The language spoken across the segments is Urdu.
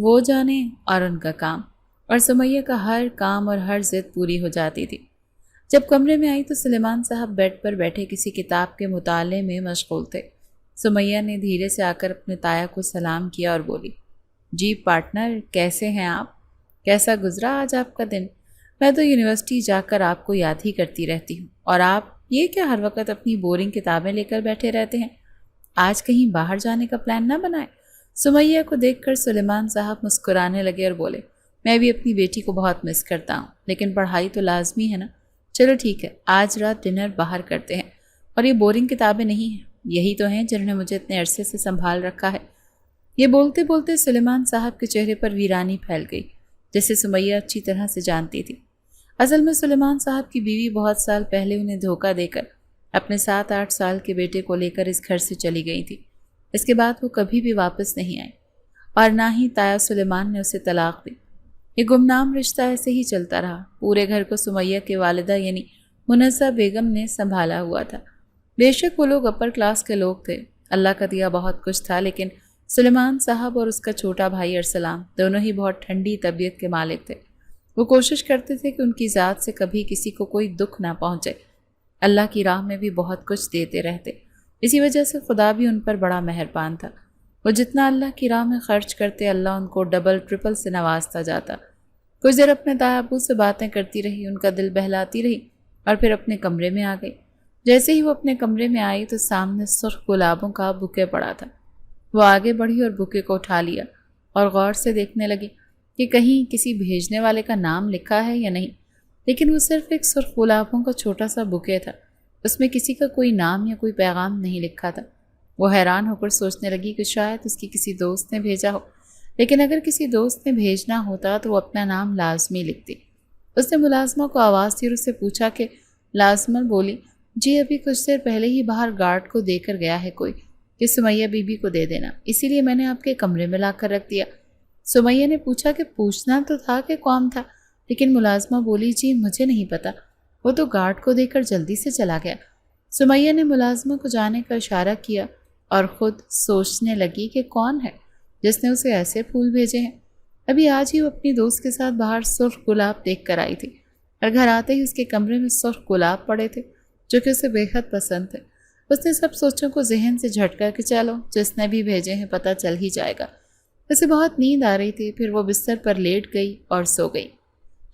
وہ جانے اور ان کا کام، اور سمیہ کا ہر کام اور ہر ضد پوری ہو جاتی تھی۔ جب کمرے میں آئی تو سلیمان صاحب بیڈ پر بیٹھے کسی کتاب کے مطالعے میں مشغول تھے۔ سمیہ نے دھیرے سے آ کر اپنے تایا کو سلام کیا اور بولی، جی پارٹنر، کیسے ہیں آپ؟ کیسا گزرا آج آپ کا دن؟ میں تو یونیورسٹی جا کر آپ کو یاد ہی کرتی رہتی ہوں، اور آپ یہ کیا ہر وقت اپنی بورنگ کتابیں لے کر بیٹھے رہتے ہیں؟ آج کہیں باہر جانے کا پلان نہ بنائے؟ سمیہ کو دیکھ کر سلیمان صاحب مسکرانے لگے اور بولے، میں بھی اپنی بیٹی کو بہت مس کرتا ہوں، لیکن پڑھائی تو لازمی ہے نا۔ چلو ٹھیک ہے، آج رات ڈنر باہر کرتے ہیں، اور یہ بورنگ کتابیں نہیں ہیں، یہی تو ہیں جنہوں نے مجھے اتنے عرصے سے سنبھال رکھا ہے۔ یہ بولتے بولتے سلیمان صاحب کے چہرے پر ویرانی پھیل گئی، جسے سمیہ اچھی طرح سے جانتی تھی۔ اصل میں سلیمان صاحب کی بیوی بہت سال پہلے انہیں دھوکہ دے کر اپنے 7-8 سال کے بیٹے کو لے کر اس گھر سے چلی گئی تھی۔ اس کے بعد وہ کبھی بھی واپس نہیں آئی، اور نہ ہی تایا سلیمان نے اسے طلاق دی۔ یہ گمنام رشتہ ایسے ہی چلتا رہا۔ پورے گھر کو سمیہ کے والدہ یعنی منزہ بیگم نے سنبھالا ہوا تھا۔ بے شک وہ لوگ اپر کلاس کے لوگ تھے، اللہ کا دیا بہت کچھ تھا، لیکن سلیمان صاحب اور اس کا چھوٹا بھائی ارسلان دونوں ہی بہت ٹھنڈی طبیعت کے مالک تھے۔ وہ کوشش کرتے تھے کہ ان کی ذات سے کبھی کسی کو کوئی دکھ نہ پہنچے۔ اللہ کی راہ میں بھی بہت کچھ دیتے رہتے، اسی وجہ سے خدا بھی ان پر بڑا مہربان تھا۔ وہ جتنا اللہ کی راہ میں خرچ کرتے، اللہ ان کو ڈبل ٹرپل سے نوازتا جاتا۔ کچھ دیر اپنے تایا ابو سے باتیں کرتی رہی، ان کا دل بہلاتی رہی، اور پھر اپنے کمرے میں آ گئی۔ جیسے ہی وہ اپنے کمرے میں آئی تو سامنے سرخ گلابوں کا بوکے پڑا تھا۔ وہ آگے بڑھی اور بوکے کو اٹھا لیا اور غور سے دیکھنے لگی کہ کہیں کسی بھیجنے والے کا نام لکھا ہے یا نہیں، لیکن وہ صرف ایک سرخ گلابوں کا چھوٹا سا بوکے تھا، اس میں کسی کا کوئی نام یا کوئی پیغام نہیں لکھا تھا۔ وہ حیران ہو کر سوچنے لگی کہ شاید اس کی کسی دوست نے بھیجا ہو، لیکن اگر کسی دوست نے بھیجنا ہوتا تو وہ اپنا نام لازمی لکھتی۔ اس نے ملازمہ کو آواز دی اور اس سے پوچھا کہ لازمہ بولی، جی ابھی کچھ دیر پہلے ہی باہر گارڈ کو دے کر گیا ہے کوئی کہ سمیہ بی بی کو دے دینا، اسی لیے میں نے آپ کے کمرے میں لا کر رکھ دیا۔ سمیہ نے پوچھا کہ پوچھنا تو تھا کہ کون تھا، لیکن ملازمہ بولی، جی مجھے نہیں پتا، وہ تو گارڈ کو دے کر جلدی سے چلا گیا۔ سمیہ نے ملازمہ کو جانے کا اشارہ کیا اور خود سوچنے لگی کہ کون ہے جس نے اسے ایسے پھول بھیجے ہیں۔ ابھی آج ہی وہ اپنی دوست کے ساتھ باہر سرخ گلاب دیکھ کر آئی تھی، اور گھر آتے ہی اس کے کمرے میں سرخ گلاب پڑے تھے جو کہ اسے بے حد پسند تھے۔ اس نے سب سوچوں کو ذہن سے جھٹکا کہ چلو جس نے بھی بھیجے ہیں پتہ چل ہی جائے گا۔ اسے بہت نیند آ رہی تھی، پھر وہ بستر پر لیٹ گئی اور سو گئی۔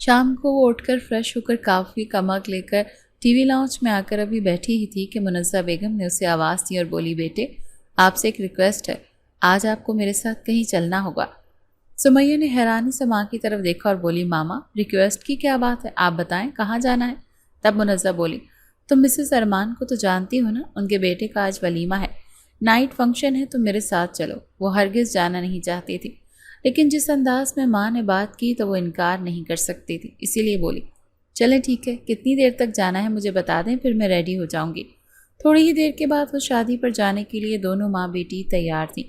شام کو وہ اٹھ کر فریش ہو کر کافی کا مگ لے کر ٹی وی لاؤنج میں آ کر ابھی بیٹھی ہی تھی کہ منزہ بیگم نے اسے آواز دی اور بولی، بیٹے آپ سے ایک ریکویسٹ ہے، آج آپ کو میرے ساتھ کہیں چلنا ہوگا۔ سمیہ نے حیرانی سے ماں کی طرف دیکھا اور بولی، ماما ریکویسٹ کی کیا بات ہے، آپ بتائیں کہاں جانا ہے؟ تب منزہ بولی، تم مسز ارمان کو تو جانتی ہو نا، ان کے بیٹے کا آج ولیمہ ہے، نائٹ فنکشن ہے، تم میرے ساتھ چلو۔ وہ ہرگز جانا نہیں چاہتی تھی، لیکن جس انداز میں ماں نے بات کی تو وہ انکار نہیں کر سکتی تھی، اسی لیے بولی، چلیں ٹھیک ہے، کتنی دیر تک جانا ہے مجھے بتا دیں، پھر میں ریڈی ہو جاؤں گی۔ تھوڑی ہی دیر کے بعد وہ شادی پر جانے کے لیے دونوں ماں بیٹی تیار تھیں۔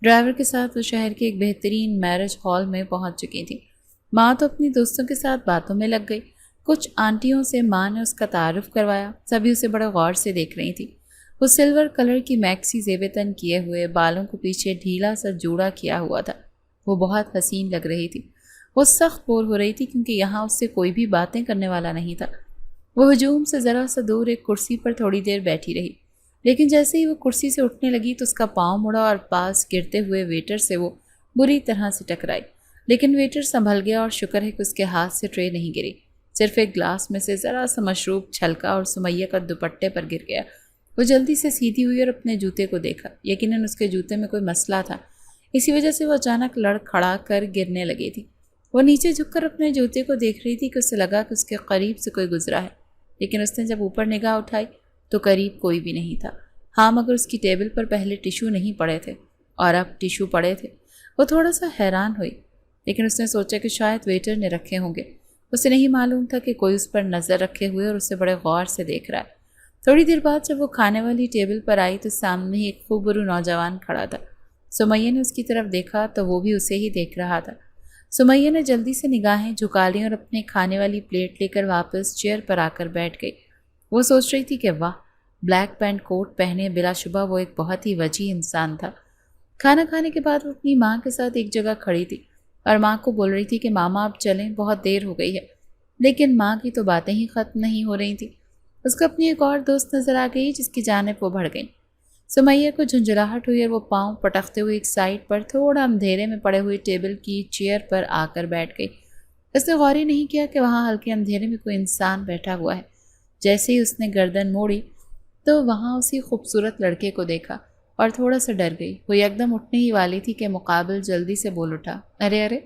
ڈرائیور کے ساتھ وہ شہر کے ایک بہترین میرج ہال میں پہنچ چکی تھیں۔ ماں تو اپنی دوستوں کے ساتھ باتوں میں لگ گئی۔ کچھ آنٹیوں سے ماں نے اس کا تعارف کروایا، سبھی اسے بڑے غور سے دیکھ رہی تھی۔ وہ سلور کلر کی میکسی زیب تن کیے ہوئے، بالوں کو پیچھے ڈھیلا سا جوڑا کیا ہوا تھا۔ وہ بہت حسین لگ رہی تھی۔ وہ سخت بور ہو رہی تھی کیونکہ یہاں اس سے کوئی بھی باتیں کرنے والا نہیں تھا۔ وہ ہجوم سے ذرا سا دور ایک کرسی پر تھوڑی دیر بیٹھی رہی، لیکن جیسے ہی وہ کرسی سے اٹھنے لگی تو اس کا پاؤں مڑا اور پاس گرتے ہوئے ویٹر سے وہ بری طرح سے ٹکرائی، لیکن ویٹر سنبھل گیا اور شکر ہے کہ اس کے ہاتھ سے ٹرے نہیں گری، صرف ایک گلاس میں سے ذرا سا مشروب چھلکا اور سمیہ کا دوپٹے پر گر گیا۔ وہ جلدی سے سیدھی ہوئی اور اپنے جوتے کو دیکھا، یقیناً اس کے جوتے میں کوئی مسئلہ تھا، اسی وجہ سے وہ اچانک لڑ کھڑا کر گرنے لگی تھی۔ وہ نیچے جھک کر اپنے جوتے کو دیکھ رہی تھی کہ اسے لگا کہ اس کے قریب سے کوئی گزرا ہے، لیکن اس نے جب اوپر نگاہ اٹھائی تو قریب کوئی بھی نہیں تھا۔ ہاں مگر اس کی ٹیبل پر پہلے ٹیشو نہیں پڑے تھے اور اب ٹیشو پڑے تھے۔ وہ تھوڑا سا حیران ہوئی، لیکن اس نے سوچا کہ شاید ویٹر نے رکھے ہوں گے۔ اسے نہیں معلوم تھا کہ کوئی اس پر نظر رکھے ہوئے اور اسے بڑے غور سے دیکھ رہا ہے۔ تھوڑی دیر بعد جب وہ کھانے والی ٹیبل پر آئی تو سامنے ہی ایک خوبرو نوجوان کھڑا تھا۔ سمیہ نے اس کی طرف دیکھا تو وہ بھی اسے ہی دیکھ رہا تھا۔ سمیہ نے جلدی سے نگاہیں جھکا لیں اور اپنے کھانے والی پلیٹ لے کر واپس چیئر پر آ کر بیٹھ گئی۔ وہ سوچ رہی تھی کہ واہ، بلیک پینٹ کوٹ پہنے بلا شبہ وہ ایک بہت ہی وجیح انسان تھا۔ کھانا کھانے کے بعد وہ اپنی ماں کے ساتھ ایک جگہ کھڑی تھی اور ماں کو بول رہی تھی کہ ماما اب چلیں، بہت دیر ہو گئی ہے، لیکن ماں کی تو باتیں ہی ختم نہیں ہو رہی تھیں۔ اس کو اپنی ایک اور دوست نظر آ گئی جس کی جانب وہ بڑھ گئی۔ سمیہ کو جھنجھلاہٹ ہوئی اور وہ پاؤں پٹکتے ہوئے ایک سائڈ پر تھوڑا اندھیرے میں پڑے ہوئے ٹیبل کی چیئر پر آ کر بیٹھ گئی۔ اس نے غور ہی نہیں کیا کہ وہاں ہلکے اندھیرے میں کوئی انسان بیٹھا ہوا ہے۔ جیسے ہی اس نے گردن موڑی تو وہاں اسی خوبصورت لڑکے کو دیکھا اور تھوڑا سا ڈر گئی۔ وہ یکدم اٹھنے ہی والی تھی کہ مقابل جلدی سے بول اٹھا، ارے ارے،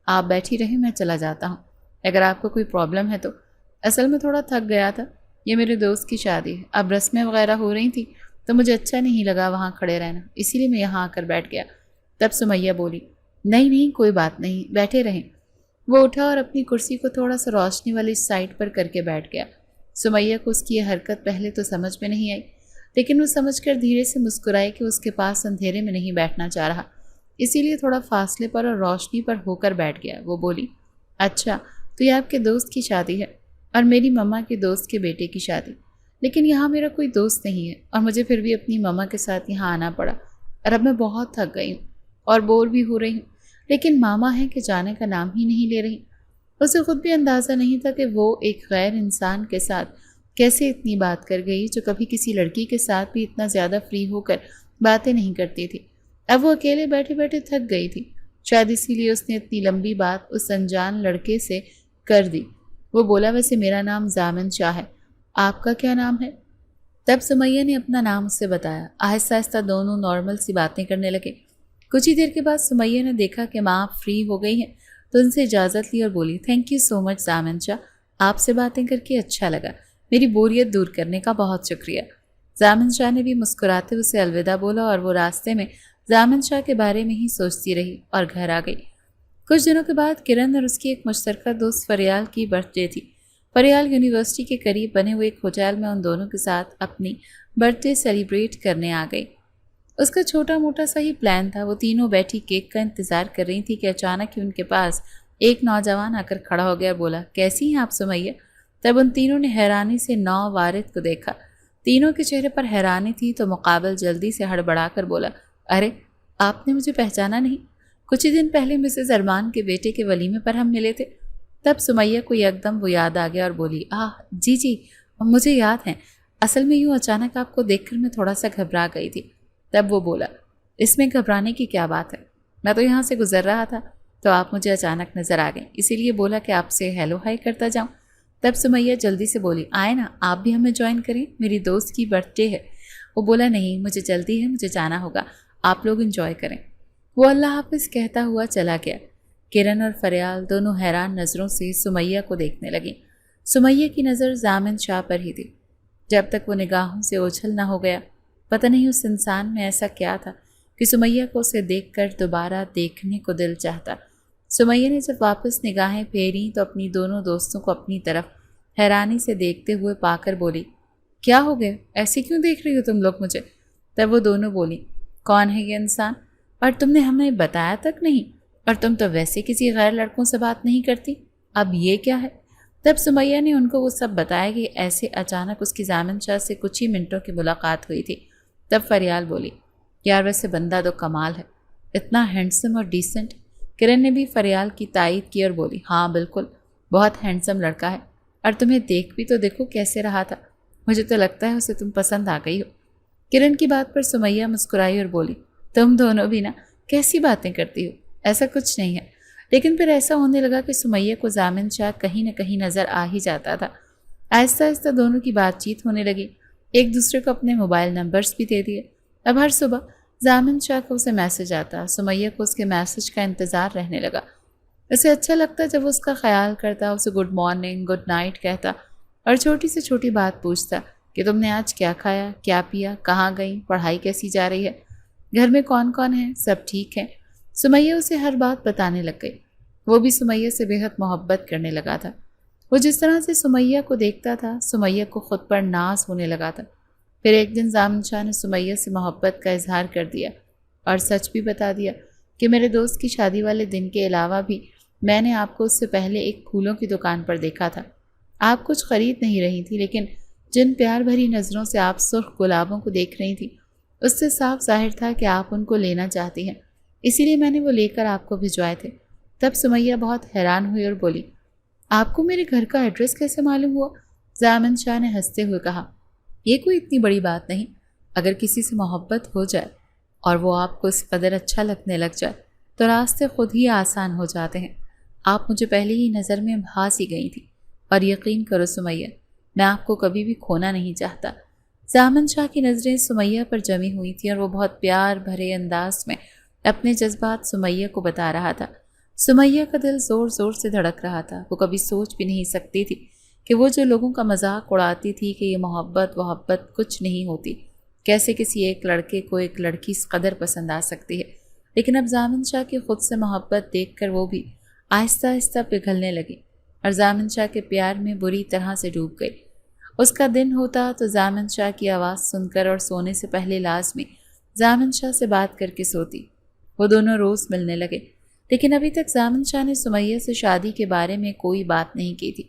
آپ بیٹھی رہیں، میں چلا جاتا ہوں، اگر آپ کو کوئی پرابلم ہے تو۔ اصل میں تھوڑا تھک گیا تھا، یہ میرے دوست کی شادی ہے، اب رسمیں وغیرہ ہو رہی تھیں تو مجھے اچھا نہیں لگا وہاں کھڑے رہنا، اسی لیے میں یہاں آ کر بیٹھ گیا۔ تب سمیہ بولی، نہیں نہیں، کوئی بات نہیں، بیٹھے رہیں۔ وہ اٹھا اور اپنی کرسی کو تھوڑا سا روشنی والی سائڈ پر کر کے بیٹھ گیا۔ سمیہ کو اس کی یہ حرکت پہلے تو سمجھ میں نہیں آئی، لیکن وہ سمجھ کر دھیرے سے مسکرائی کہ اس کے پاس اندھیرے میں نہیں بیٹھنا چاہ رہا، اسی لیے تھوڑا فاصلے پر اور روشنی پر ہو کر بیٹھ گیا۔ وہ بولی، اچھا تو یہ آپ کے دوست کی شادی ہے اور میری مما کے دوست کے بیٹے کی شادی، لیکن یہاں میرا کوئی دوست نہیں ہے اور مجھے پھر بھی اپنی مما کے ساتھ یہاں آنا پڑا، اور اب میں بہت تھک گئی ہوں اور بور بھی ہو رہی ہوں، لیکن ماما ہے کہ جانے کا نام ہی نہیں لے رہی۔ اسے خود بھی اندازہ نہیں تھا کہ وہ ایک غیر انسان کے ساتھ کیسے اتنی بات کر گئی جو کبھی کسی لڑکی کے ساتھ بھی اتنا زیادہ فری ہو کر باتیں نہیں کرتی تھی۔ اب وہ اکیلے بیٹھے بیٹھے تھک گئی تھی، شاید اسی لیے اس نے اتنی لمبی بات اس انجان لڑکے سے کر دی۔ وہ بولا، ویسے میرا نام زامن شاہ ہے، آپ کا کیا نام ہے؟ تب سمیہ نے اپنا نام اس سے بتایا۔ آہستہ آہستہ دونوں نارمل سی باتیں کرنے لگے۔ کچھ ہی دیر کے بعد سمیہ نے دیکھا کہ ماں فری ہو گئی ہیں تو ان سے اجازت لی اور بولی، تھینک یو سو مچ زامن شاہ، آپ سے باتیں کر کے اچھا لگا، میری بوریت دور کرنے کا بہت شکریہ۔ زامن شاہ نے بھی مسکراتے اسے الوداع بولا اور وہ راستے میں زامن شاہ کے بارے میں ہی سوچتی رہی اور گھر آ گئی۔ کچھ دنوں کے بعد کرن اور اس کی ایک مشترکہ دوست فریال کی برتھ ڈے تھی۔ فریال یونیورسٹی کے قریب بنے ہوئے ایک ہوٹل میں ان دونوں کے ساتھ اپنی برتھ ڈے سیلیبریٹ کرنے آ گئی۔ اس کا چھوٹا موٹا سا ہی پلان تھا۔ وہ تینوں بیٹھی کیک کا انتظار کر رہی تھی کہ اچانک ہی ان کے پاس ایک نوجوان آ کر کھڑا ہو گیا اور بولا، کیسی ہیں آپ سمیہ؟ تب ان تینوں نے حیرانی سے وارد کو دیکھا۔ تینوں کے چہرے پر حیرانی تھی تو مقابل جلدی سے ہڑبڑا کر بولا، ارے آپ نے مجھے پہچانا نہیں؟ کچھ ہی دن پہلے مسز ارمان کے بیٹے کے ولیمے پر ہم ملے تھے۔ تب سمیہ کو یکدم وہ یاد آ گیا اور بولی، جی جی مجھے یاد ہے، اصل میں یوں اچانک آپ کو دیکھ کر میں تھوڑا سا گھبرا گئی تھی۔ تب وہ بولا، اس میں گھبرانے کی کیا بات ہے، میں تو یہاں سے گزر رہا تھا تو آپ مجھے اچانک نظر آ گئے، اسی لیے بولا کہ آپ سے ہیلو ہائی کرتا جاؤں۔ تب سمیہ جلدی سے بولی، آئے نا آپ بھی ہمیں جوائن کریں، میری دوست کی برتھ ڈے ہے۔ وہ بولا، نہیں مجھے جلدی ہے، مجھے جانا ہوگا، آپ لوگ انجوائے کریں۔ وہ اللہ حافظ کہتا ہوا چلا گیا۔ کرن اور فریال دونوں حیران نظروں سے سمیہ کو دیکھنے لگیں۔ سمیہ کی نظر زامن شاہ پر ہی تھی جب تک وہ نگاہوں سے اوجھل نہ ہو گیا۔ پتہ نہیں اس انسان میں ایسا کیا تھا کہ سمیہ کو اسے دیکھ کر دوبارہ دیکھنے کو دل چاہتا۔ سمیہ نے جب واپس نگاہیں پھیریں تو اپنی دونوں دوستوں کو اپنی طرف حیرانی سے دیکھتے ہوئے پا کر بولی، کیا ہو گیا، ایسے کیوں دیکھ رہی ہو تم لوگ مجھے؟ تب وہ دونوں بولی، کون ہے یہ انسان، اور تم نے ہمیں بتایا تک نہیں، اور تم تو ویسے کسی غیر لڑکوں سے بات نہیں کرتی، اب یہ کیا ہے؟ تب سمیہ نے ان کو وہ سب بتایا کہ ایسے اچانک اس کی زامن شاہ سے کچھ ہی منٹوں کی ملاقات ہوئی تھی۔ تب فریال بولی، یار ویسے بندہ تو کمال ہے، اتنا ہینڈسم اور ڈیسنٹ۔ کرن نے بھی فریال کی تائید کی اور بولی، ہاں بالکل، بہت ہینڈسم لڑکا ہے، اور تمہیں دیکھ بھی تو دیکھو کیسے رہا تھا، مجھے تو لگتا ہے اسے تم پسند آ گئی ہو۔ کرن کی بات پر سمیہ مسکرائی اور بولی، تم دونوں بھی نا کیسی باتیں کرتی ہو، ایسا کچھ نہیں ہے۔ لیکن پھر ایسا ہونے لگا کہ سمیہ کو زامن شاہ کہیں نہ کہیں نظر آ ہی جاتا تھا۔ آہستہ آہستہ دونوں کی بات چیت ہونے لگی، ایک دوسرے کو اپنے موبائل نمبرز بھی دے دیے۔ اب ہر صبح زامن شاہ کو اسے میسج آتا، سمیہ کو اس کے میسج کا انتظار رہنے لگا۔ اسے اچھا لگتا جب وہ اس کا خیال کرتا، اسے گڈ مارننگ گڈ نائٹ کہتا اور چھوٹی سے چھوٹی بات پوچھتا کہ تم نے آج کیا کھایا، کیا پیا، کہاں گئی، پڑھائی کیسی جا رہی ہے، گھر میں کون کون ہے، سب ٹھیک ہے۔ سمیہ اسے ہر بات بتانے لگ گئی۔ وہ بھی سمیہ سے بے حد محبت کرنے لگا تھا۔ وہ جس طرح سے سمیہ کو دیکھتا تھا، سمیہ کو خود پر ناز ہونے لگا تھا۔ پھر ایک دن زامن شاہ نے سمیہ سے محبت کا اظہار کر دیا اور سچ بھی بتا دیا کہ میرے دوست کی شادی والے دن کے علاوہ بھی میں نے آپ کو اس سے پہلے ایک پھولوں کی دکان پر دیکھا تھا۔ آپ کچھ خرید نہیں رہی تھی، لیکن جن پیار بھری نظروں سے آپ سرخ گلابوں کو دیکھ رہی تھی، اس سے صاف ظاہر تھا کہ آپ ان کو لینا چاہتی ہیں، اسی لیے میں نے وہ لے کر آپ کو بھجوائے تھے۔ تب سمیہ بہت حیران ہوئی اور بولی، آپ کو میرے گھر کا ایڈریس کیسے معلوم ہوا؟ زامن شاہ نے ہنستے ہوئے کہا، یہ کوئی اتنی بڑی بات نہیں، اگر کسی سے محبت ہو جائے اور وہ آپ کو اس قدر اچھا لگنے لگ جائے تو راستے خود ہی آسان ہو جاتے ہیں۔ آپ مجھے پہلے ہی نظر میں بھا سی گئی تھی، اور یقین کرو سمیہ، میں آپ کو کبھی بھی کھونا نہیں چاہتا۔ زامن شاہ کی نظریں سمیہ پر جمی ہوئی تھیں اور وہ بہت پیار بھرے انداز میں اپنے جذبات سمیہ کو بتا رہا تھا۔ سمیہ کا دل زور زور سے دھڑک رہا تھا۔ وہ کبھی سوچ بھی نہیں سکتی تھی کہ وہ جو لوگوں کا مذاق اڑاتی تھی کہ یہ محبت کچھ نہیں ہوتی، کیسے کسی ایک لڑکے کو ایک لڑکی اس قدر پسند آ سکتی ہے۔ لیکن اب زامن شاہ کی خود سے محبت دیکھ کر وہ بھی آہستہ آہستہ پگھلنے لگی اور زامن شاہ کے پیار میں بری طرح سے ڈوب گئی۔ اس کا دن ہوتا تو زامن شاہ کی آواز سن کر اور سونے سے پہلے لازمی زامن شاہ سے بات کر کے سوتی۔ وہ دونوں روز ملنے لگے، لیکن ابھی تک زامن شاہ نے سمیہ سے شادی کے بارے میں کوئی بات نہیں کی تھی۔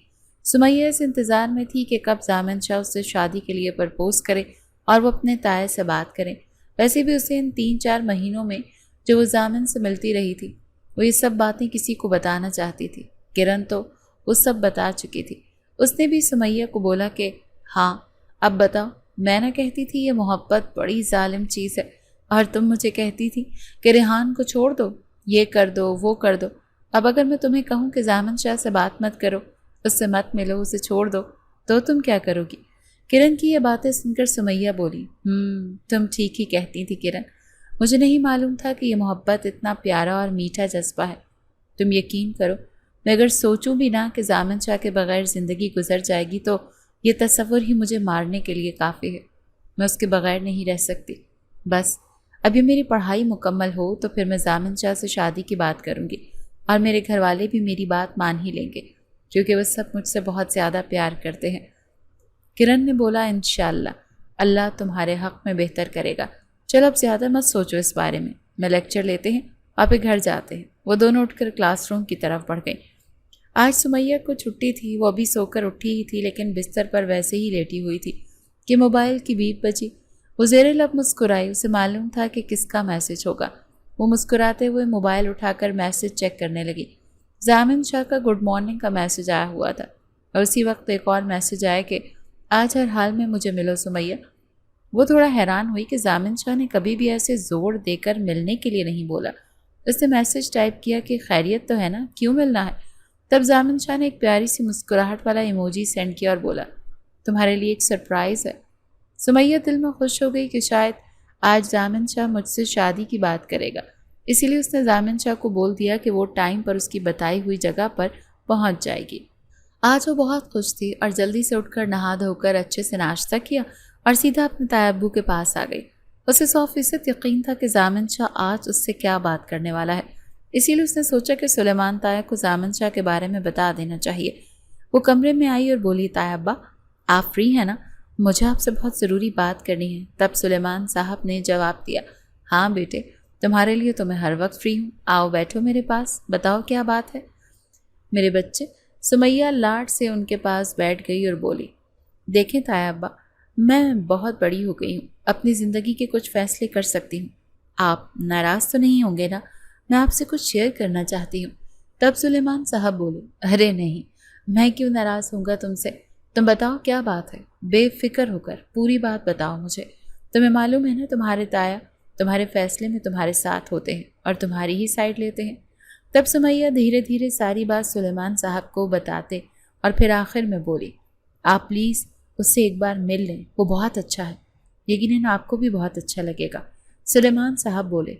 سمیہ اس انتظار میں تھی کہ کب زامن شاہ اس سے شادی کے لیے پرپوز کرے اور وہ اپنے تائے سے بات کرے۔ ویسے بھی اسے ان 3-4 مہینوں میں جو وہ زامن سے ملتی رہی تھی، وہ یہ سب باتیں کسی کو بتانا چاہتی تھی۔ کرن تو وہ سب بتا چکی تھی۔ اس نے بھی سمیہ کو بولا کہ ہاں اب بتاؤ، میں نہ کہتی تھی یہ محبت بڑی ظالم چیز ہے، اور تم مجھے کہتی تھی کہ ریحان کو چھوڑ دو، یہ کر دو وہ کر دو۔ اب اگر میں تمہیں کہوں کہ زامن شاہ سے بات مت کرو، اس سے مت ملو، اسے چھوڑ دو، تو تم کیا کرو گی؟ کرن کی یہ باتیں سن کر سمیہ بولی، تم ٹھیک ہی کہتی تھی کرن، مجھے نہیں معلوم تھا کہ یہ محبت اتنا پیارا اور میٹھا جذبہ ہے۔ تم یقین کرو، میں اگر سوچوں بھی نہ کہ زامن شاہ کے بغیر زندگی گزر جائے گی تو یہ تصور ہی مجھے مارنے کے لیے کافی ہے۔ میں اس کے بغیر نہیں رہ سکتی۔ بس ابھی میری پڑھائی مکمل ہو تو پھر میں زامن شاہ سے شادی کی بات کروں گی، اور میرے گھر والے بھی میری بات مان ہی لیں گے، کیونکہ وہ سب مجھ سے بہت زیادہ پیار کرتے ہیں۔ کرن نے بولا، انشاءاللہ اللہ تمہارے حق میں بہتر کرے گا۔ چلو اب زیادہ مت سوچو اس بارے میں لیکچر لیتے ہیں اور پھر گھر جاتے ہیں۔ وہ دونوں اٹھ کر کلاس روم کی طرف بڑھ گئیں۔ آج سمیہ کو چھٹی تھی، وہ ابھی سو کر اٹھی ہی تھی، لیکن بستر پر ویسے ہی لیٹی ہوئی تھی کہ موبائل کی بیپ بجی۔ وہ زیر لب مسکرائی، اسے معلوم تھا کہ کس کا میسج ہوگا۔ وہ مسکراتے ہوئے موبائل اٹھا کر میسج چیک کرنے لگی۔ زامن شاہ کا گڈ مارننگ کا میسج آیا ہوا تھا، اور اسی وقت ایک اور میسج آیا کہ آج ہر حال میں مجھے ملو سمیہ۔ وہ تھوڑا حیران ہوئی کہ زامن شاہ نے کبھی بھی ایسے زور دے کر ملنے کے لیے نہیں بولا۔ اس نے میسج ٹائپ کیا کہ خیریت تو ہے نا، کیوں ملنا ہے؟ تب زامن شاہ نے ایک پیاری سی مسکراہٹ والا ایموجی سینڈ کیا اور بولا، تمہارے لیے ایک سرپرائز ہے۔ سمیہ دل میں خوش ہو گئی کہ شاید آج زامن شاہ مجھ سے شادی کی بات کرے گا، اسی لیے اس نے زامن شاہ کو بول دیا کہ وہ ٹائم پر اس کی بتائی ہوئی جگہ پر پہنچ جائے گی۔ آج وہ بہت خوش تھی اور جلدی سے اٹھ کر نہا دھو کر اچھے سے ناشتہ کیا اور سیدھا اپنے تایا ابو کے پاس آ گئی۔ اسے 100% یقین تھا کہ زامن شاہ آج اس سے کیا بات کرنے والا ہے، اسی لیے اس نے سوچا کہ سلیمان تایا کو زامن شاہ کے بارے میں بتا دینا چاہیے۔ وہ کمرے میں آئی اور بولی، تایا ابا آپ فری ہیں نا؟ مجھے آپ سے بہت ضروری بات کرنی ہے۔ تب سلیمان صاحب نے جواب دیا، ہاں بیٹے، تمہارے لیے تو میں ہر وقت فری ہوں، آؤ بیٹھو میرے پاس، بتاؤ کیا بات ہے میرے بچے۔ سمیہ لاڈ سے ان کے پاس بیٹھ گئی اور بولی، دیکھیں تایا ابا، میں بہت بڑی ہو گئی ہوں، اپنی زندگی کے کچھ فیصلے کر سکتی ہوں، آپ ناراض تو نہیں ہوں گے نا؟ میں آپ سے کچھ شیئر کرنا چاہتی ہوں۔ تب سلیمان صاحب بولے، ارے نہیں، میں کیوں ناراض ہوں گا تم سے؟ تم بتاؤ کیا بات ہے، بے فکر ہو کر پوری بات بتاؤ مجھے۔ تمہیں معلوم ہے نا تمہارے تایا تمہارے فیصلے میں تمہارے ساتھ ہوتے ہیں اور تمہاری ہی سائڈ لیتے ہیں۔ تب سمیہ دھیرے دھیرے ساری بات سلیمان صاحب کو بتاتے اور پھر آخر میں بولی، آپ پلیز اس سے ایک بار مل لیں، وہ بہت اچھا ہے، یقیناً آپ کو بھی بہت اچھا لگے گا۔ سلیمان صاحب بولے،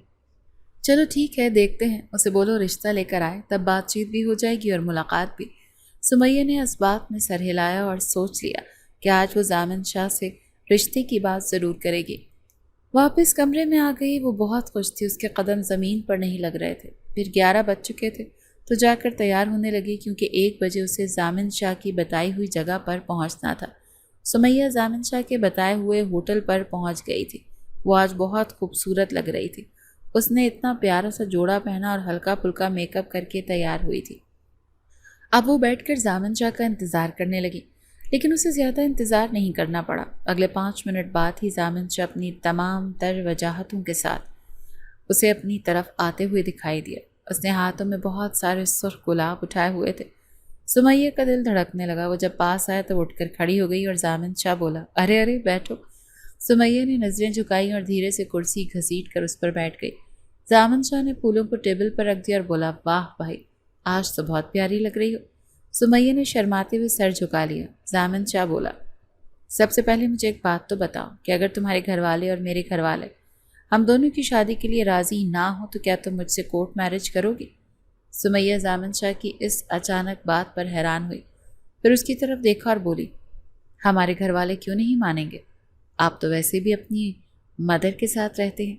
چلو ٹھیک ہے، دیکھتے ہیں، اسے بولو رشتہ لے کر آئے، تب بات چیت بھی ہو جائے گی اور ملاقات بھی۔ سمیہ نے اس بات میں سر ہلایا اور سوچ لیا کہ آج وہ زامن شاہ سے رشتے کی بات ضرور کرے گی۔ واپس کمرے میں آ گئی، وہ بہت خوش تھی، اس کے قدم زمین پر نہیں لگ رہے تھے۔ پھر 11 بج چکے تھے تو جا کر تیار ہونے لگی، کیونکہ 1 بجے اسے زامن شاہ کی بتائی ہوئی جگہ پر پہنچنا تھا۔ سمیہ زامن شاہ کے بتائے ہوئے ہوٹل پر پہنچ گئی تھی۔ وہ آج بہت خوبصورت لگ رہی تھی۔ اس نے اتنا پیارا سا جوڑا پہنا اور ہلکا پھلکا میک اپ کر کے تیار ہوئی تھی۔ اب وہ بیٹھ کر زامن شاہ کا انتظار کرنے لگی، لیکن اسے زیادہ انتظار نہیں کرنا پڑا۔ اگلے 5 منٹ بعد ہی زامن شاہ اپنی تمام تر وجاہتوں کے ساتھ اسے اپنی طرف آتے ہوئے دکھائی دیا۔ اس نے ہاتھوں میں بہت سارے سرخ گلاب اٹھائے ہوئے تھے۔ سمیہ کا دل دھڑکنے لگا۔ وہ جب پاس آیا تو اٹھ کر کھڑی ہو گئی اور ضامن شاہ بولا، ارے ارے بیٹھو۔ سمیہ نے نظریں جھکائیں اور دھیرے سے کرسی گھسیٹ کر اس پر بیٹھ گئی۔ ضامن شاہ نے پھولوں کو ٹیبل پر رکھ دیا اور بولا، واہ بھائی، آج تو بہت پیاری لگ رہی ہو۔ سمیہ نے شرماتے ہوئے سر جھکا لیا۔ ضامن شاہ بولا، سب سے پہلے مجھے ایک بات تو بتاؤ کہ اگر تمہارے گھر والے اور میرے گھر والے ہم دونوں کی شادی کے لیے راضی نہ ہو تو کیا تم مجھ سے کورٹ میرج کرو گی؟ سمیہ ضامن شاہ کی اس اچانک بات پر حیران ہوئی، پھر اس کی طرف دیکھا اور بولی، ہمارے گھر والے کیوں نہیں مانیں گے؟ آپ تو ویسے بھی اپنی مدر کے ساتھ رہتے ہیں،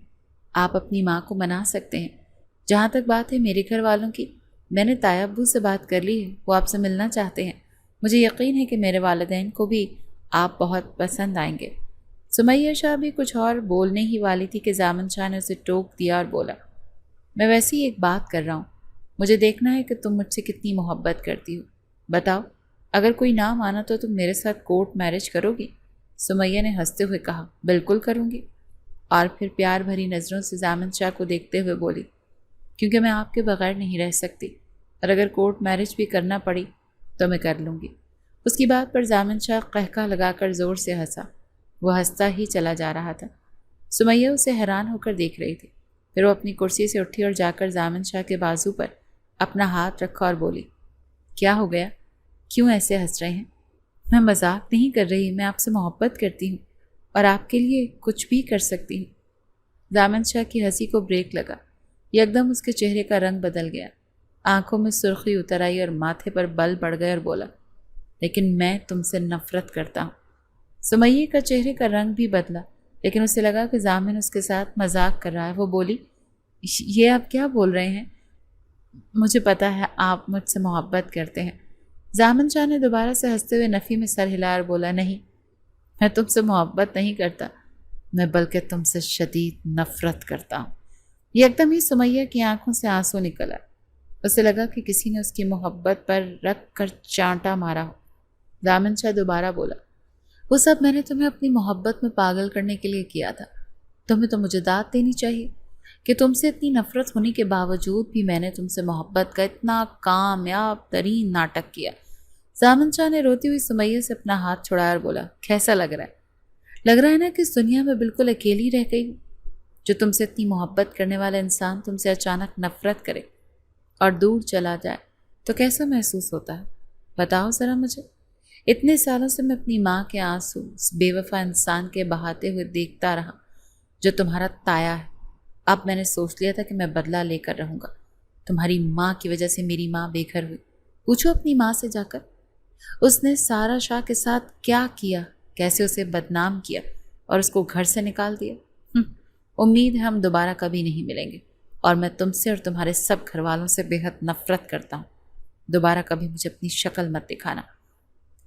آپ اپنی ماں کو منا سکتے ہیں۔ جہاں تک بات ہے میرے گھر والوں کی، میں نے تایا ابو سے بات کر لی ہے، وہ آپ سے ملنا چاہتے ہیں۔ مجھے یقین ہے کہ میرے والدین کو بھی آپ بہت پسند آئیں گے۔ سمیہ شاہ بھی کچھ اور بولنے ہی والی تھی کہ ضامن شاہ نے اسے ٹوک دیا اور بولا، میں ویسے ہی ایک بات کر رہا ہوں، مجھے دیکھنا ہے کہ تم مجھ سے کتنی محبت کرتی ہو۔ بتاؤ، اگر کوئی نہ مانا تو تم میرے ساتھ کورٹ میرج کرو گی؟ سمیہ نے ہنستے ہوئے کہا، بالکل کروں گی، اور پھر پیار بھری نظروں سے ضامن شاہ کو دیکھتے ہوئے بولی، کیونکہ میں آپ کے بغیر نہیں رہ سکتی، اور اگر کورٹ میرج بھی کرنا پڑی تو میں کر لوں گی۔ اس کی بات پر ضامن شاہ قہقہ لگا کر زور سے ہنسا۔ وہ ہنستا ہی چلا جا رہا تھا۔ سمیہ اسے حیران ہو کر دیکھ رہی تھی۔ پھر وہ اپنی کرسی سے اٹھی اور جا کر ضامن شاہ کے بازو پر اپنا ہاتھ رکھا اور بولی، کیا ہو گیا؟ کیوں ایسے ہنس رہے ہیں؟ میں مذاق نہیں کر رہی، میں آپ سے محبت کرتی ہوں اور آپ کے لیے کچھ بھی کر سکتی ہوں۔ ضامن شاہ کی ہنسی کو بریک لگا۔ یکدم اس کے چہرے کا رنگ بدل گیا، آنکھوں میں سرخی اتر آئی اور ماتھے پر بل بڑھ گئے اور بولا، لیکن میں تم سے نفرت کرتا ہوں۔ سمیہ کا چہرے کا رنگ بھی بدلا، لیکن اسے لگا کہ ضامن اس کے ساتھ مذاق کر رہا ہے۔ وہ بولی، یہ آپ کیا بول رہے ہیں؟ مجھے پتا ہے آپ مجھ سے محبت کرتے ہیں۔ ضامن شاہ نے دوبارہ سے ہنستے ہوئے نفی میں سر ہلایا اور بولا، نہیں، میں تم سے محبت نہیں کرتا، میں بلکہ تم سے شدید نفرت کرتا ہوں۔ یکدم ہی سمیہ کی آنکھوں سے آنسو نکل آئے۔ اسے لگا کہ کسی نے اس کی محبت پر رکھ کر چانٹا مارا ہو۔ ضامن شاہ دوبارہ بولا، وہ سب میں نے تمہیں اپنی محبت میں پاگل کرنے کے لیے کیا تھا۔ تمہیں تو مجھے داد دینی چاہیے کہ تم سے اتنی نفرت ہونے کے باوجود بھی میں نے تم سے محبت کا اتنا کامیاب ترین ناٹک کیا۔ ضامن شاہ نے روتی ہوئی سمیہ سے اپنا ہاتھ چھڑایا اور بولا، کیسا لگ رہا ہے؟ لگ رہا ہے نا کہ اس دنیا میں بالکل اکیلی رہ گئی ہوں۔ جو تم سے اتنی محبت کرنے والا انسان تم سے اچانک نفرت کرے اور دور چلا جائے تو کیسا محسوس ہوتا ہے؟ بتاؤ ذرا مجھے۔ اتنے سالوں سے میں اپنی ماں کے آنسو اس بے وفا انسان کے بہاتے ہوئے دیکھتا رہا جو تمہارا تایا ہے۔ اب میں نے سوچ لیا تھا کہ میں بدلہ لے کر رہوں گا۔ تمہاری ماں کی وجہ سے میری ماں بے گھر ہوئی۔ پوچھو اپنی ماں سے جا کر، اس نے سارا شاہ کے ساتھ کیا کیا، کیسے اسے بدنام کیا اور اس کو گھر سے نکال دیا۔ امید ہے ہم دوبارہ کبھی نہیں ملیں گے، اور میں تم سے اور تمہارے سب گھر والوں سے بے حد نفرت کرتا ہوں۔ دوبارہ کبھی مجھے اپنی شکل مت دکھانا۔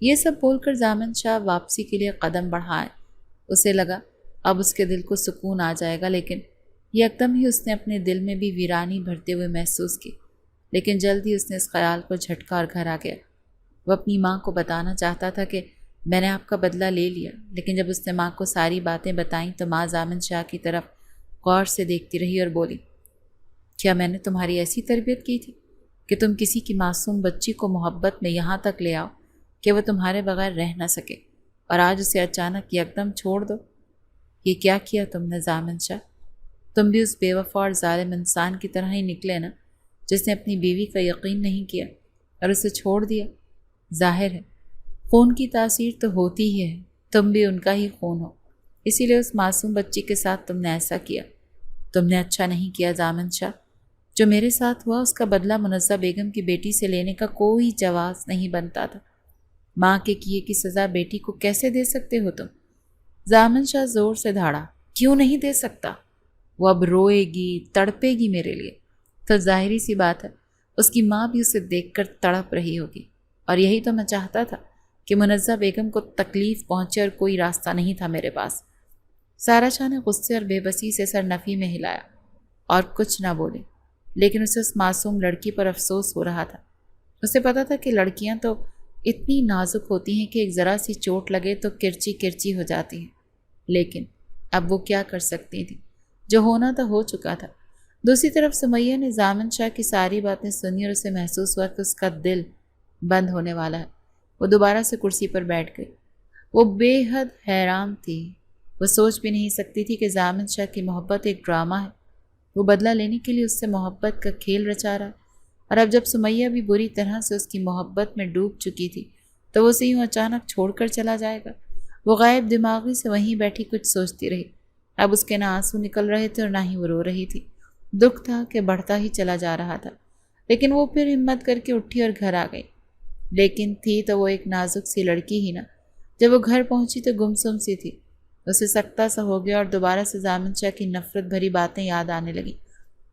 یہ سب بول کر ضامن شاہ واپسی کے لیے قدم بڑھائے۔ اسے لگا اب اس کے دل کو سکون آ جائے گا، لیکن یکدم ہی اس نے اپنے دل میں بھی ویرانی بھرتے ہوئے محسوس کی۔ لیکن جلد ہی اس نے اس خیال کو جھٹکا اور گھر آ گیا۔ وہ اپنی ماں کو بتانا چاہتا تھا کہ میں نے آپ کا بدلہ لے لیا، لیکن جب اس نے ماں کو ساری باتیں بتائیں تو ماں ضامن شاہ کی طرف غور سے دیکھتی رہی اور بولی، کیا میں نے تمہاری ایسی تربیت کی تھی کہ تم کسی کی معصوم بچی کو محبت میں یہاں تک لے آؤ کہ وہ تمہارے بغیر رہ نہ سکے، اور آج اسے اچانک یکدم چھوڑ دو؟ یہ کیا کیا تم نے ضامن شاہ؟ تم بھی اس بے وفا اور ظالم انسان کی طرح ہی نکلے نا، جس نے اپنی بیوی کا یقین نہیں کیا اور اسے چھوڑ دیا۔ ظاہر ہے خون کی تاثیر تو ہوتی ہی ہے، تم بھی ان کا ہی خون ہو، اسی لیے اس معصوم بچی کے ساتھ تم نے ایسا کیا۔ تم نے اچھا نہیں کیا ضامن شاہ۔ جو میرے ساتھ ہوا اس کا بدلہ منزہ بیگم کی بیٹی سے لینے کا کوئی جواز نہیں بنتا تھا۔ ماں کے کیے کی سزا بیٹی کو کیسے دے سکتے ہو تم؟ ضامن شاہ زور سے دھاڑا، کیوں نہیں دے سکتا؟ وہ اب روئے گی، تڑپے گی میرے لیے، تو ظاہری سی بات ہے اس کی ماں بھی اسے دیکھ کر تڑپ رہی ہوگی، اور یہی تو میں چاہتا تھا کہ منزہ بیگم کو تکلیف پہنچے، اور کوئی راستہ نہیں تھا میرے پاس۔ سارا شاہ نے غصے اور بے بسی سے سر نفی میں ہلایا اور کچھ نہ بولے، لیکن اسے اس معصوم لڑکی پر افسوس ہو رہا تھا۔ اسے پتا تھا کہ لڑکیاں تو اتنی نازک ہوتی ہیں کہ ایک ذرا سی چوٹ لگے تو کرچی کرچی ہو جاتی ہیں، لیکن اب وہ کیا کر سکتی تھی؟ جو ہونا تھا ہو چکا تھا۔ دوسری طرف سمیہ نے ضامن شاہ کی ساری باتیں سنی اور اسے محسوس ہوا کہ اس کا دل بند ہونے والا ہے۔ وہ دوبارہ سے کرسی پر بیٹھ گئی۔ وہ بے حد حیران تھی۔ وہ سوچ بھی نہیں سکتی تھی کہ ضامن شاہ کی محبت ایک ڈرامہ ہے۔ وہ بدلہ لینے کے لیے اس سے محبت کا کھیل رچا رہا ہے، اور اب جب سمیہ بھی بری طرح سے اس کی محبت میں ڈوب چکی تھی تو وہ اسے یوں اچانک چھوڑ کر چلا جائے گا۔ وہ غائب دماغی سے وہیں بیٹھی کچھ سوچتی رہی۔ اب اس کے نہ آنسو نکل رہے تھے اور نہ ہی وہ رو رہی تھی۔ دکھ تھا کہ بڑھتا ہی چلا جا رہا تھا، لیکن وہ پھر ہمت کر کے اٹھی اور گھر آ گئی۔ لیکن تھی تو وہ ایک نازک سی لڑکی ہی نہ۔ جب وہ گھر پہنچی تو گمسم سی تھی۔ اسے سکتہ سا ہو گیا اور دوبارہ سے ضامن شاہ کی نفرت بھری باتیں یاد آنے لگیں۔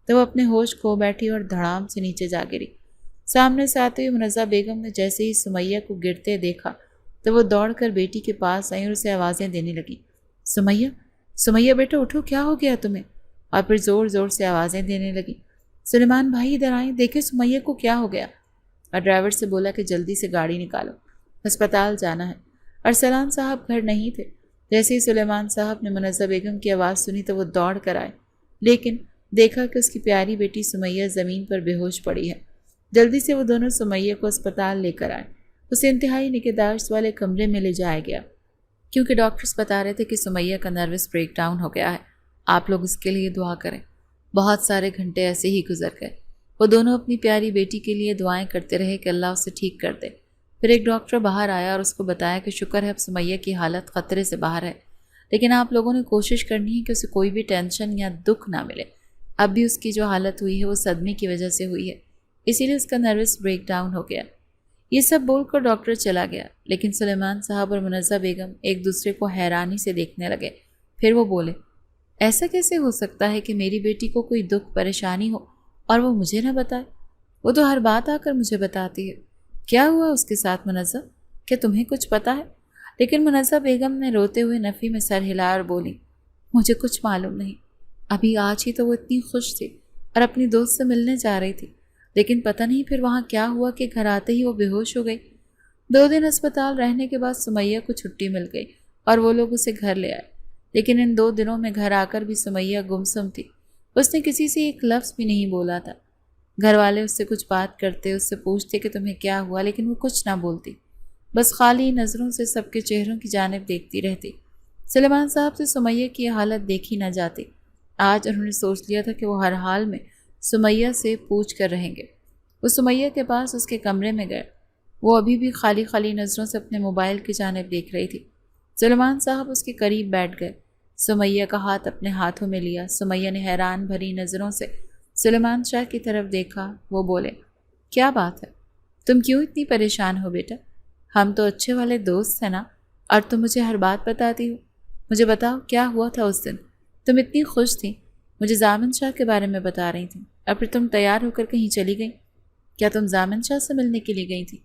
تو وہ اپنے ہوش کھو بیٹھی اور دھڑام سے نیچے جا گری۔ سامنے سے آتے ہوئے منزہ بیگم نے جیسے ہی سمیہ کو گرتے دیکھا تو وہ دوڑ کر بیٹی کے پاس آئی اور اسے آوازیں دینے لگی۔ سمیہ، سمیہ بیٹا اٹھو، کیا ہو گیا تمہیں؟ اور پھر زور زور سے آوازیں دینے لگی۔ سلیمان بھائی ادھر آئیں، دیکھیں سمیہ کو کیا ہو گیا۔ اور ڈرائیور سے بولا کہ جلدی سے گاڑی نکالو، ہسپتال جانا ہے۔ ارسلان صاحب گھر نہیں تھے۔ جیسے ہی سلیمان صاحب نے منزہ بیگم کی آواز سنی تو وہ دوڑ کر آئے، لیکن دیکھا کہ اس کی پیاری بیٹی سمیہ زمین پر بے ہوش پڑی ہے۔ جلدی سے وہ دونوں سمیہ کو اسپتال لے کر آئے۔ اسے انتہائی نگہداشت والے کمرے میں لے جایا گیا، کیونکہ ڈاکٹرز بتا رہے تھے کہ سمیہ کا نروس بریک ڈاؤن ہو گیا ہے۔ آپ لوگ اس کے لیے دعا کریں۔ بہت سارے گھنٹے ایسے ہی گزر گئے۔ وہ دونوں اپنی پیاری بیٹی کے لیے دعائیں کرتے رہے کہ اللہ اسے ٹھیک کر دے۔ پھر ایک ڈاکٹر باہر آیا اور اس کو بتایا کہ شکر ہے اب سمیہ کی حالت خطرے سے باہر ہے، لیکن آپ لوگوں نے کوشش کرنی ہے کہ اسے کوئی بھی ٹینشن یا دکھ نہ ملے۔ اب بھی اس کی جو حالت ہوئی ہے وہ صدمے کی وجہ سے ہوئی ہے، اسی لیے اس کا نروس بریک ڈاؤن ہو گیا۔ یہ سب بول کر ڈاکٹر چلا گیا، لیکن سلیمان صاحب اور منزہ بیگم ایک دوسرے کو حیرانی سے دیکھنے لگے۔ پھر وہ بولے، ایسا کیسے ہو سکتا ہے کہ میری بیٹی کو کوئی دکھ پریشانی ہو اور وہ مجھے نہ بتائے؟ وہ تو ہر بات آ کر مجھے بتاتی ہے۔ کیا ہوا اس کے ساتھ منزہ؟ کیا تمہیں کچھ پتا ہے؟ لیکن منزہ بیگم نے روتے ہوئے نفی میں سر ہلا اور بولی، مجھے کچھ معلوم نہیں۔ ابھی آج ہی تو وہ اتنی خوش تھی اور اپنی دوست سے ملنے جا رہی تھی، لیکن پتہ نہیں پھر وہاں کیا ہوا کہ گھر آتے ہی وہ بے ہوش ہو گئی۔ 2 دن اسپتال رہنے کے بعد سمیہ کو چھٹی مل گئی اور وہ لوگ اسے گھر لے آئے، لیکن ان 2 دنوں میں گھر آ کر بھی سمیہ گمسم تھی۔ اس نے کسی سے ایک لفظ بھی نہیں بولا تھا۔ گھر والے اس سے کچھ بات کرتے، اس سے پوچھتے کہ تمہیں کیا ہوا، لیکن وہ کچھ نہ بولتی، بس خالی نظروں سے سب کے چہروں کی جانب دیکھتی رہتی۔ سلیمان صاحب سے سمیہ کی حالت دیکھی نہ جاتی۔ آج انہوں نے سوچ لیا تھا کہ وہ ہر حال میں سمیہ سے پوچھ کر رہیں گے۔ وہ سمیہ کے پاس اس کے کمرے میں گئے۔ وہ ابھی بھی خالی خالی نظروں سے اپنے موبائل کی جانب دیکھ رہی تھی۔ سلیمان صاحب اس کے قریب بیٹھ گئے۔ سمیہ کا ہاتھ اپنے ہاتھوں میں لیا۔ سمیہ نے حیران بھری نظروں سے سلیمان شاہ کی طرف دیکھا۔ وہ بولے، کیا بات ہے؟ تم کیوں اتنی پریشان ہو بیٹا؟ ہم تو اچھے والے دوست ہیں نا، اور تم مجھے ہر بات بتاتی ہو۔ مجھے بتاؤ کیا ہوا تھا اس دن؟ تم اتنی خوش تھی، مجھے ضامن شاہ کے بارے میں بتا رہی تھی، اور پھر تم تیار ہو کر کہیں چلی گئی۔ کیا تم ضامن شاہ سے ملنے کے لیے گئی تھی؟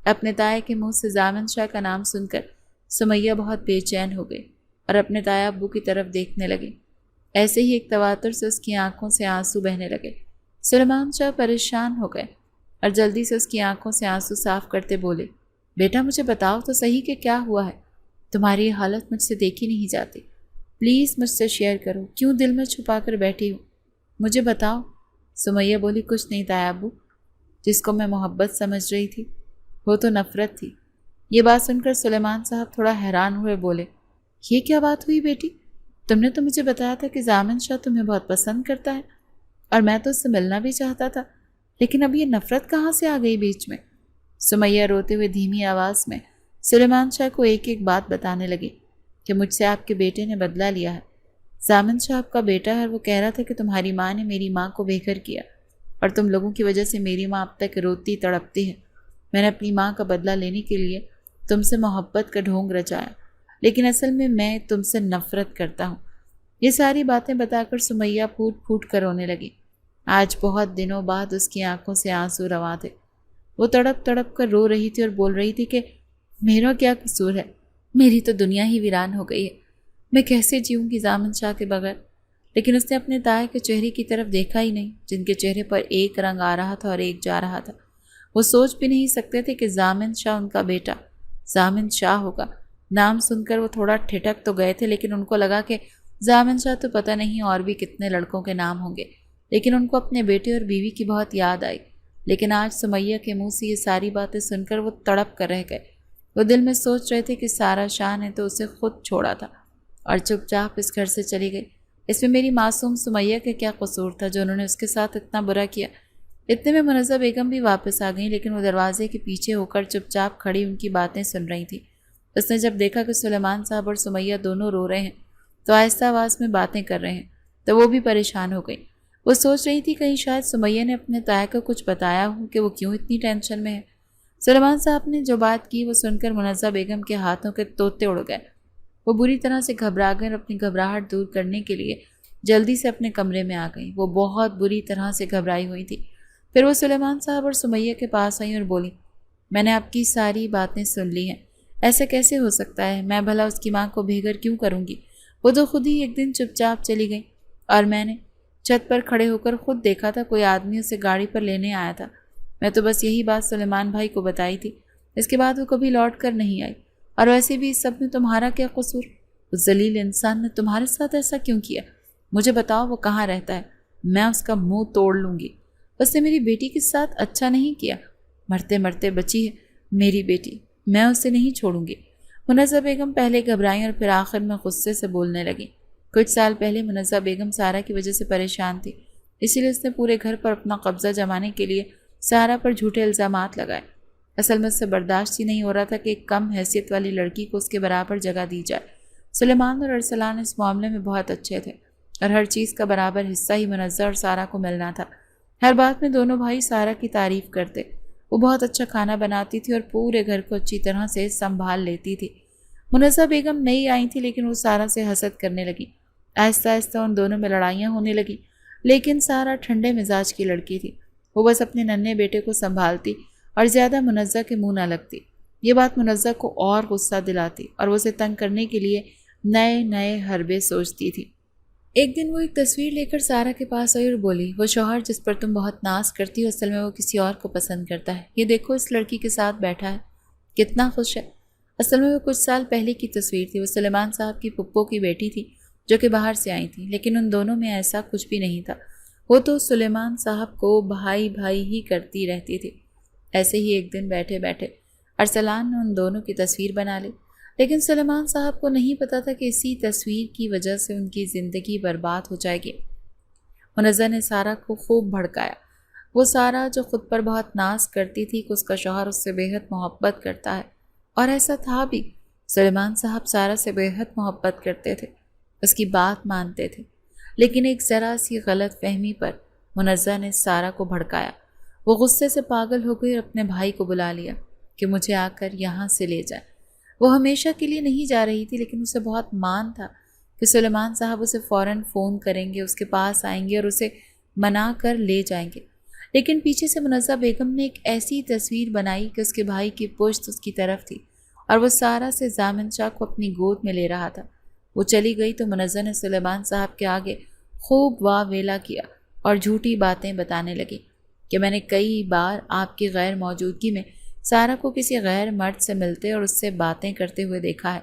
اپنے تایا کے منہ سے ضامن شاہ کا نام سن کر سمیہ بہت بے چین ہو گئی اور اپنے تایا ابو کی طرف دیکھنے لگی۔ ایسے ہی ایک تواتر سے اس کی آنکھوں سے آنسو بہنے لگے۔ سلیمان شاہ پریشان ہو گئے اور جلدی سے اس کی آنکھوں سے آنسو صاف کرتے بولے، بیٹا مجھے بتاؤ تو صحیح کہ کیا ہوا ہے؟ تمہاری یہ حالت مجھ سے دیکھی نہیں جاتی، پلیز مجھ سے شیئر کرو، کیوں دل میں چھپا کر بیٹھی ہو؟ مجھے بتاؤ۔ سمیہ بولی، کچھ نہیں تایا ابو، جس کو میں محبت سمجھ رہی تھی وہ تو نفرت تھی۔ یہ بات سن کر سلیمان صاحب تھوڑا حیران ہوئے، بولے، یہ کیا بات ہوئی بیٹی؟ تم نے تو مجھے بتایا تھا کہ ضامن شاہ تمہیں بہت پسند کرتا ہے اور میں تو اس سے ملنا بھی چاہتا تھا، لیکن اب یہ نفرت کہاں سے آ گئی بیچ میں؟ سمیہ روتے ہوئے دھیمی آواز میں سلیمان شاہ کو ایک ایک بات بتانے لگی کہ مجھ سے آپ کے بیٹے نے بدلہ لیا ہے۔ ضامن شاہ آپ کا بیٹا ہے اور وہ کہہ رہا تھا کہ تمہاری ماں نے میری ماں کو بے گھر کیا اور تم لوگوں کی وجہ سے میری ماں اب تک روتی تڑپتی ہے۔ میں نے اپنی ماں کا بدلہ لینے کے لیے تم سے محبت کا ڈھونگ رچایا، لیکن اصل میں تم سے نفرت کرتا ہوں۔ یہ ساری باتیں بتا کر سمیہ پھوٹ پھوٹ کر رونے لگی۔ آج بہت دنوں بعد اس کی آنکھوں سے آنسو رواں تھے۔ وہ تڑپ تڑپ کر رو رہی تھی اور بول رہی تھی کہ میرا کیا قصور ہے؟ میری تو دنیا ہی ویران ہو گئی ہے، میں کیسے جیوں گی ضامن شاہ کے بغیر؟ لیکن اس نے اپنے تایا کے چہرے کی طرف دیکھا ہی نہیں، جن کے چہرے پر ایک رنگ آ رہا تھا اور ایک جا رہا تھا۔ وہ سوچ بھی نہیں سکتے تھے کہ ضامن شاہ ان کا بیٹا ضامن شاہ ہوگا۔ نام سن کر وہ تھوڑا ٹھٹک تو گئے تھے، لیکن ان کو لگا کہ ضامن شاہ تو پتہ نہیں اور بھی کتنے لڑکوں کے نام ہوں گے، لیکن ان کو اپنے بیٹے اور بیوی کی بہت یاد آئی۔ لیکن آج سمیہ کے منہ سے یہ ساری باتیں سن کر وہ تڑپ کر رہ گئے۔ وہ دل میں سوچ رہے تھے کہ سارا شاہ نے تو اسے خود چھوڑا تھا اور چپ چاپ اس گھر سے چلی گئی۔ اس میں میری معصوم سمیہ کا کیا قصور تھا جو انہوں نے اس کے ساتھ اتنا برا کیا؟ اتنے میں منزہ بیگم بھی واپس آ گئیں، لیکن وہ دروازے کے پیچھے ہو کر چپ چاپ کھڑی ان کی باتیں سن رہی تھی۔ اس نے جب دیکھا کہ سلیمان صاحب اور سمیہ دونوں رو رہے ہیں تو آہستہ آواز میں باتیں کر رہے ہیں تو وہ بھی پریشان ہو گئی۔ وہ سوچ رہی تھی کہیں شاید سمیہ نے اپنے تایا کو کچھ بتایا ہو کہ وہ کیوں اتنی ٹینشن میں ہے۔ سلیمان صاحب نے جو بات کی وہ سن کر منزہ بیگم کے ہاتھوں کے طوطے اڑ گئے۔ وہ بری طرح سے گھبرا کر اپنی گھبراہٹ دور کرنے کے لیے جلدی سے اپنے کمرے میں آ گئی۔ وہ بہت بری طرح سے گھبرائی ہوئی تھی۔ پھر وہ سلیمان صاحب اور سمیہ کے پاس آئی اور بولی، میں نے آپ کی ساری باتیں سن لی ہیں۔ ایسا کیسے ہو سکتا ہے؟ میں بھلا اس کی ماں کو بے گھر کیوں کروں گی؟ وہ تو خود ہی ایک دن چپ چاپ چلی گئی اور میں نے چھت پر کھڑے ہو کر خود دیکھا تھا کوئی آدمی اسے گاڑی پر لینے آیا تھا۔ میں تو بس یہی بات سلیمان بھائی کو بتائی تھی۔ اس کے بعد وہ کبھی لوٹ کر نہیں آئی۔ اور ویسے بھی اس سب میں تمہارا کیا قصور؟ اس ذلیل انسان نے تمہارے ساتھ ایسا کیوں کیا؟ مجھے بتاؤ وہ کہاں رہتا ہے، میں اس کا منہ توڑ لوں گی۔ اس نے میری بیٹی کے ساتھ اچھا نہیں کیا، مرتے مرتے بچی ہے میری بیٹی، میں اسے نہیں چھوڑوں گی۔ منزہ بیگم پہلے گھبرائیں اور پھر آخر میں غصے سے بولنے لگی۔ کچھ سال پہلے منزہ بیگم سارا کی وجہ سے پریشان تھی، اسی لیے اس نے پورے گھر پر اپنا قبضہ جمانے کے لیے سارا پر جھوٹے الزامات لگائے۔ اصل میں اس سے برداشت ہی نہیں ہو رہا تھا کہ ایک کم حیثیت والی لڑکی کو اس کے برابر جگہ دی جائے۔ سلیمان اور ارسلان اس معاملے میں بہت اچھے تھے اور ہر چیز کا برابر حصہ ہی منزہ اور سارا کو ملنا تھا۔ ہر بات میں دونوں بھائی سارا کی تعریف کرتے۔ وہ بہت اچھا کھانا بناتی تھی اور پورے گھر کو اچھی طرح سے سنبھال لیتی تھی۔ منزہ بیگم نئی آئی تھی لیکن وہ سارا سے حسد کرنے لگی۔ آہستہ آہستہ ان دونوں میں لڑائیاں ہونے لگیں، لیکن سارا ٹھنڈے مزاج کی لڑکی تھی۔ وہ بس اپنے ننھے بیٹے کو سنبھالتی اور زیادہ منزہ کے منہ نہ لگتی۔ یہ بات منزہ کو اور غصہ دلاتی اور وہ اسے تنگ کرنے کے لیے نئے نئے حربے سوچتی تھی۔ ایک دن وہ ایک تصویر لے کر سارا کے پاس آئی اور بولی، وہ شوہر جس پر تم بہت ناز کرتی ہو اصل میں وہ کسی اور کو پسند کرتا ہے۔ یہ دیکھو اس لڑکی کے ساتھ بیٹھا ہے، کتنا خوش ہے۔ اصل میں وہ کچھ سال پہلے کی تصویر تھی۔ وہ سلیمان صاحب کی پھپھو کی بیٹی تھی جو کہ باہر سے آئی تھی، لیکن ان دونوں میں ایسا کچھ بھی نہیں تھا۔ وہ تو سلیمان صاحب کو بھائی بھائی ہی کرتی رہتی تھی۔ ایسے ہی ایک دن بیٹھے بیٹھے ارسلان نے ان دونوں کی تصویر بنا لی، لیکن سلیمان صاحب کو نہیں پتا تھا کہ اسی تصویر کی وجہ سے ان کی زندگی برباد ہو جائے گی۔ منزہ نے سارا کو خوب بھڑکایا۔ وہ سارا جو خود پر بہت ناز کرتی تھی کہ اس کا شوہر اس سے بے حد محبت کرتا ہے، اور ایسا تھا بھی۔ سلیمان صاحب سارا سے بے حد محبت کرتے تھے، اس کی بات مانتے تھے، لیکن ایک ذرا سی غلط فہمی پر منزہ نے سارا کو بھڑکایا۔ وہ غصے سے پاگل ہو گئی اور اپنے بھائی کو بلا لیا کہ مجھے آ کر یہاں سے لے جائے۔ وہ ہمیشہ کے لیے نہیں جا رہی تھی، لیکن اسے بہت مان تھا کہ سلیمان صاحب اسے فوراً فون کریں گے، اس کے پاس آئیں گے اور اسے منا کر لے جائیں گے۔ لیکن پیچھے سے منزہ بیگم نے ایک ایسی تصویر بنائی کہ اس کے بھائی کی پشت اس کی طرف تھی اور وہ سارا سے ضامن شاہ کو اپنی گود میں لے رہا تھا۔ وہ چلی گئی تو منزہ نے سلیمان صاحب کے آگے خوب واہ ویلا کیا اور جھوٹی باتیں بتانے لگی کہ میں نے کئی بار آپ کی غیر موجودگی میں سارا کو کسی غیر مرد سے ملتے اور اس سے باتیں کرتے ہوئے دیکھا ہے،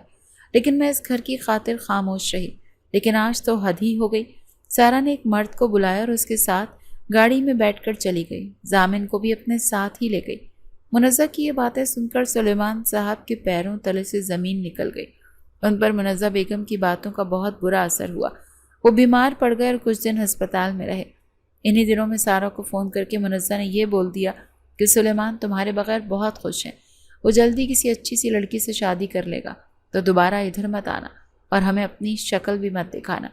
لیکن میں اس گھر کی خاطر خاموش رہی۔ لیکن آج تو حد ہی ہو گئی۔ سارا نے ایک مرد کو بلایا اور اس کے ساتھ گاڑی میں بیٹھ کر چلی گئی، ضامن کو بھی اپنے ساتھ ہی لے گئی۔ منزہ کی یہ باتیں سن کر سلیمان صاحب کے پیروں تلے سے زمین نکل گئی۔ ان پر منزہ بیگم کی باتوں کا بہت برا اثر ہوا۔ وہ بیمار پڑ گئے اور کچھ دن ہسپتال میں رہے۔ انہی دنوں میں سارا کو فون کر کے منزہ نے یہ بول دیا کہ سلیمان تمہارے بغیر بہت خوش ہیں، وہ جلدی کسی اچھی سی لڑکی سے شادی کر لے گا، تو دوبارہ ادھر مت آنا اور ہمیں اپنی شکل بھی مت دکھانا۔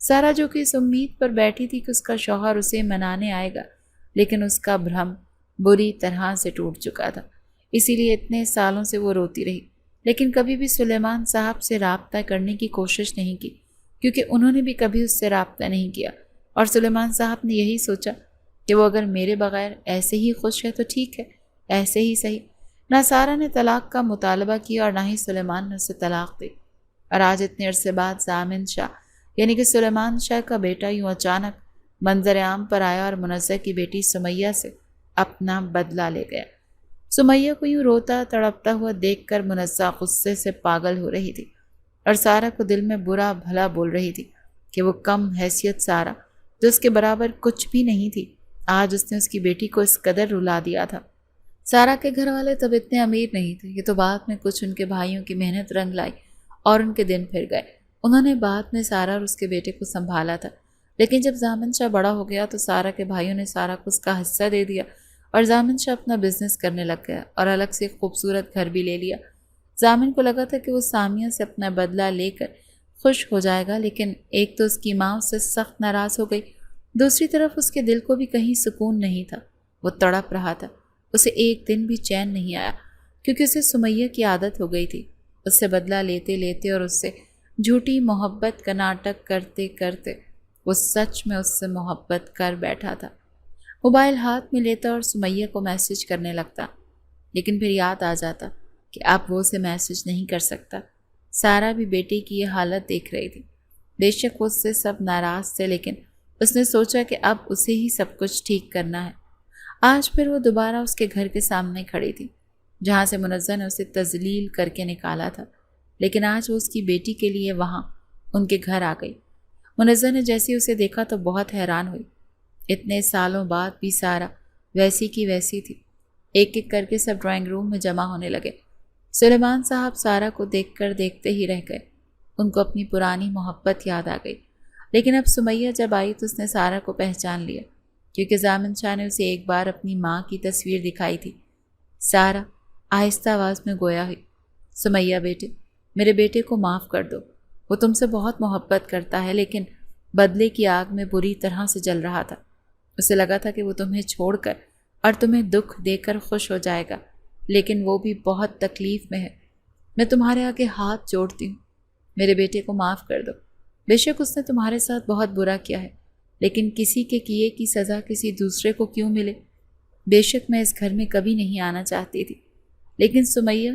سارا جو کہ اس امید پر بیٹھی تھی کہ اس کا شوہر اسے منانے آئے گا، لیکن اس کا بھرم بری طرح سے ٹوٹ چکا تھا، اسی لیے اتنے سالوں سے وہ روتی رہی، لیکن کبھی بھی سلیمان صاحب سے رابطہ کرنے کی کوشش نہیں کی، کیونکہ انہوں نے بھی کبھی اس سے رابطہ نہیں کیا، اور سلیمان صاحب نے یہی سوچا کہ وہ اگر میرے بغیر ایسے ہی خوش ہے تو ٹھیک ہے، ایسے ہی صحیح۔ نہ سارا نے طلاق کا مطالبہ کیا اور نہ ہی سلیمان نے اسے طلاق دی، اور آج اتنے عرصے بعد ضامن شاہ یعنی کہ سلیمان شاہ کا بیٹا یوں اچانک منظر عام پر آیا اور منزہ کی بیٹی سمیہ سے اپنا بدلہ لے گیا۔ سمیہ کو یوں روتا تڑپتا ہوا دیکھ کر منزہ غصے سے پاگل ہو رہی تھی اور سارا کو دل میں برا بھلا بول رہی تھی کہ وہ کم حیثیت سارا جو اس کے برابر کچھ بھی نہیں تھی، آج اس نے اس کی بیٹی کو اس قدر رلا دیا تھا۔ سارا کے گھر والے تب اتنے امیر نہیں تھے، یہ تو بعد میں کچھ ان کے بھائیوں کی محنت رنگ لائی اور ان کے دن پھر گئے۔ انہوں نے بعد میں سارا اور اس کے بیٹے کو سنبھالا تھا، لیکن جب ضامن شاہ بڑا ہو گیا تو سارا کے بھائیوں نے سارا کو اس کا حصہ دے دیا اور ضامن شاہ اپنا بزنس کرنے لگ گیا اور الگ سے ایک خوبصورت گھر بھی لے لیا۔ ضامن کو لگا تھا کہ وہ سامیہ سے اپنا بدلہ لے کر خوش ہو جائے گا، لیکن ایک تو اس کی ماں اس سے سخت ناراض ہو گئی، دوسری طرف اس کے دل کو بھی کہیں سکون نہیں تھا، وہ تڑپ رہا تھا۔ اسے ایک دن بھی چین نہیں آیا کیونکہ اسے سمیہ کی عادت ہو گئی تھی۔ اس سے بدلہ لیتے لیتے اور اس سے جھوٹی محبت کا ناٹک کرتے کرتے وہ سچ میں اس سے محبت کر بیٹھا تھا۔ موبائل ہاتھ میں لیتا اور سمیہ کو میسج کرنے لگتا، لیکن پھر یاد آ جاتا کہ اب وہ اسے میسج نہیں کر سکتا۔ سارا بھی بیٹی کی یہ حالت دیکھ رہی تھی۔ بے شک وہ اس سے سب ناراض تھے، لیکن اس نے سوچا کہ اب اسے ہی سب کچھ ٹھیک کرنا ہے۔ آج پھر وہ دوبارہ اس کے گھر کے سامنے کھڑی تھی جہاں سے منزہ نے اسے تذلیل کر کے نکالا تھا، لیکن آج وہ اس کی بیٹی کے لیے وہاں ان کے گھر آ گئی۔ منزہ نے جیسے اسے دیکھا تو بہت حیران ہوئی۔ اتنے سالوں بعد بھی سارا ویسی کی ویسی تھی۔ ایک ایک کر کے سب ڈرائنگ روم میں جمع ہونے لگے۔ سلیمان صاحب سارا کو دیکھ کر دیکھتے ہی رہ گئے۔ ان کو اپنی پرانی محبت یاد آ گئی، لیکن اب سمیہ جب آئی تو اس نے سارا کو پہچان لیا کیونکہ ضامن شاہ نے اسے ایک بار اپنی ماں کی تصویر دکھائی تھی۔ سارا آہستہ آواز میں گویا ہوئی، سمیہ بیٹے، میرے بیٹے کو معاف کر دو، وہ تم سے بہت محبت کرتا ہے لیکن بدلے کی آگ میں بری طرح سے جل رہا تھا۔ اسے لگا تھا کہ وہ تمہیں چھوڑ کر اور تمہیں دکھ دے کر خوش ہو جائے گا، لیکن وہ بھی بہت تکلیف میں ہے۔ میں تمہارے آگے ہاتھ جوڑتی ہوں، میرے بیٹے کو معاف کر دو۔ بے شک اس نے تمہارے ساتھ بہت برا کیا ہے، لیکن کسی کے کیے کی سزا کسی دوسرے کو کیوں ملے؟ بے شک میں اس گھر میں کبھی نہیں آنا چاہتی تھی، لیکن سمیہ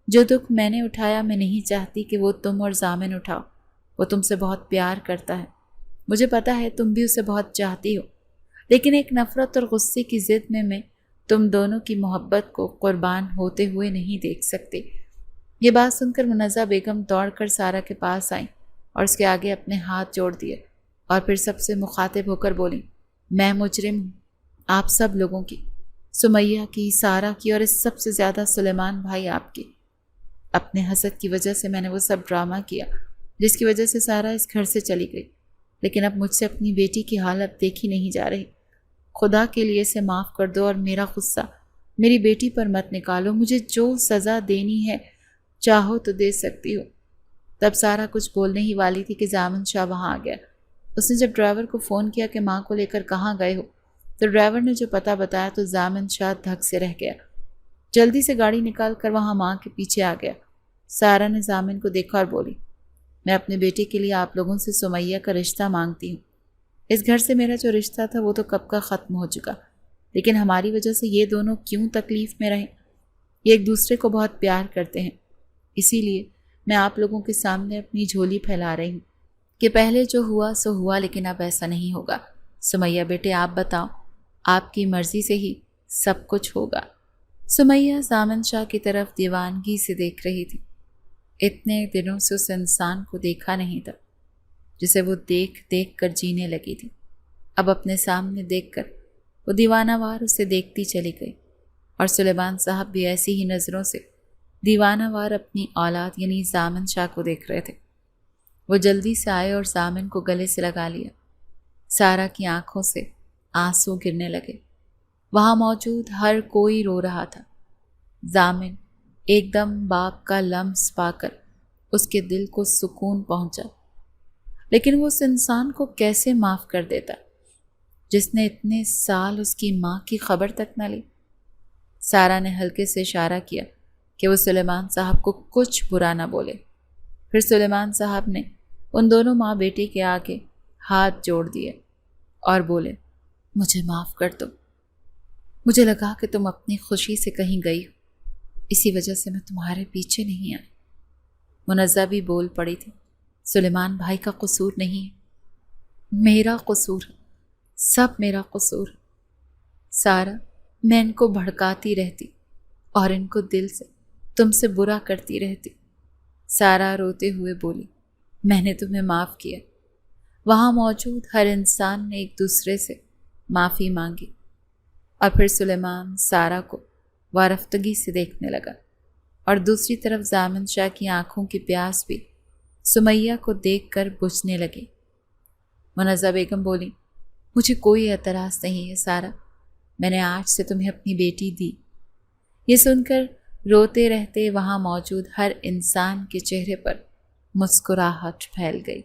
جو دکھ میں نے اٹھایا میں نہیں چاہتی کہ وہ تم اور ضامن اٹھاؤ۔ وہ تم سے بہت پیار کرتا ہے، مجھے پتا ہے تم بھی اسے بہت چاہتی ہو، لیکن ایک نفرت اور غصے کی ضد میں تم دونوں کی محبت کو قربان ہوتے ہوئے نہیں دیکھ سکتے۔ یہ بات سن کر منزہ بیگم دوڑ کر سارا کے پاس آئیں اور اس کے آگے اپنے ہاتھ جوڑ دیے اور پھر سب سے مخاطب ہو کر بولیں، میں مجرم ہوں، آپ سب لوگوں کی، سمیہ کی، سارا کی اور اس سب سے زیادہ سلیمان بھائی آپ کی۔ اپنے حسد کی وجہ سے میں نے وہ سب ڈرامہ کیا جس کی وجہ سے سارا اس گھر سے چلی گئی، لیکن اب مجھ سے اپنی بیٹی کی حالت دیکھی نہیں جا رہی۔ خدا کے لیے اسے معاف کر دو اور میرا غصہ میری بیٹی پر مت نکالو، مجھے جو سزا دینی ہے چاہو تو دے سکتی ہو۔ تب سارا کچھ بولنے ہی والی تھی کہ ضامن شاہ وہاں آ گیا۔ اس نے جب ڈرائیور کو فون کیا کہ ماں کو لے کر کہاں گئے ہو تو ڈرائیور نے جو پتہ بتایا تو ضامن شاہ دھک سے رہ گیا۔ جلدی سے گاڑی نکال کر وہاں ماں کے پیچھے آ گیا۔ سارا نے ضامن کو دیکھا اور بولی، میں اپنے بیٹے کے لیے آپ لوگوں سے سمیہ کا رشتہ مانگتی ہوں۔ اس گھر سے میرا جو رشتہ تھا وہ تو کب کا ختم ہو چکا، لیکن ہماری وجہ سے یہ دونوں کیوں تکلیف میں رہیں؟ یہ ایک دوسرے کو بہت پیار کرتے ہیں، اسی لیے میں آپ لوگوں کے سامنے اپنی جھولی پھیلا رہی ہوں کہ پہلے جو ہوا سو ہوا، لیکن اب ایسا نہیں ہوگا۔ سمیہ بیٹے آپ بتاؤ، آپ کی مرضی سے ہی سب کچھ ہوگا۔ سمیہ ضامن شاہ کی طرف دیوانگی سے دیکھ رہی تھی۔ اتنے دنوں سے اس انسان کو دیکھا نہیں تھا جسے وہ دیکھ دیکھ کر جینے لگی تھی۔ اب اپنے سامنے دیکھ کر وہ دیوانہ وار اسے دیکھتی چلی گئی، اور سلیمان صاحب بھی ایسی ہی نظروں سے دیوانہ وار اپنی اولاد یعنی ضامن شاہ کو دیکھ رہے تھے۔ وہ جلدی سے آئے اور ضامن کو گلے سے لگا لیا۔ سارا کی آنکھوں سے آنسو گرنے لگے۔ وہاں موجود ہر کوئی رو رہا تھا۔ ضامن ایک دم باپ کا لمس پا کر اس کے دل کو سکون پہنچا، لیکن وہ اس انسان کو کیسے معاف کر دیتا جس نے اتنے سال اس کی ماں کی خبر تک نہ لی؟ سارا نے ہلکے سے اشارہ کیا کہ وہ سلیمان صاحب کو کچھ برا نہ بولے۔ پھر سلیمان صاحب نے ان دونوں ماں بیٹی کے آگے ہاتھ جوڑ دیے اور بولے، مجھے معاف کر دو، مجھے لگا کہ تم اپنی خوشی سے کہیں گئی ہو، اسی وجہ سے میں تمہارے پیچھے نہیں آئی۔ منزہ بھی بول پڑی تھی، سلیمان بھائی کا قصور نہیں ہے، میرا قصور ہے، سب میرا قصور ہے۔ سارا، میں ان کو بھڑکاتی رہتی اور ان کو دل سے تم سے برا کرتی رہتی۔ سارا روتے ہوئے بولی، میں نے تمہیں معاف کیا، وہاں موجود ہر انسان نے ایک دوسرے سے معافی مانگی، اور پھر سلیمان سارا کو وارفتگی سے دیکھنے لگا، اور دوسری طرف ضامن شاہ کی آنکھوں کی پیاس بھی سمیہ کو دیکھ کر بجھنے لگی۔ منزہ بیگم بولی، مجھے کوئی اعتراض نہیں ہے سارا، میں نے آج سے تمہیں اپنی بیٹی دی۔ یہ سن کر روتے رہتے وہاں موجود ہر انسان کے چہرے پر مسکراہٹ پھیل گئی۔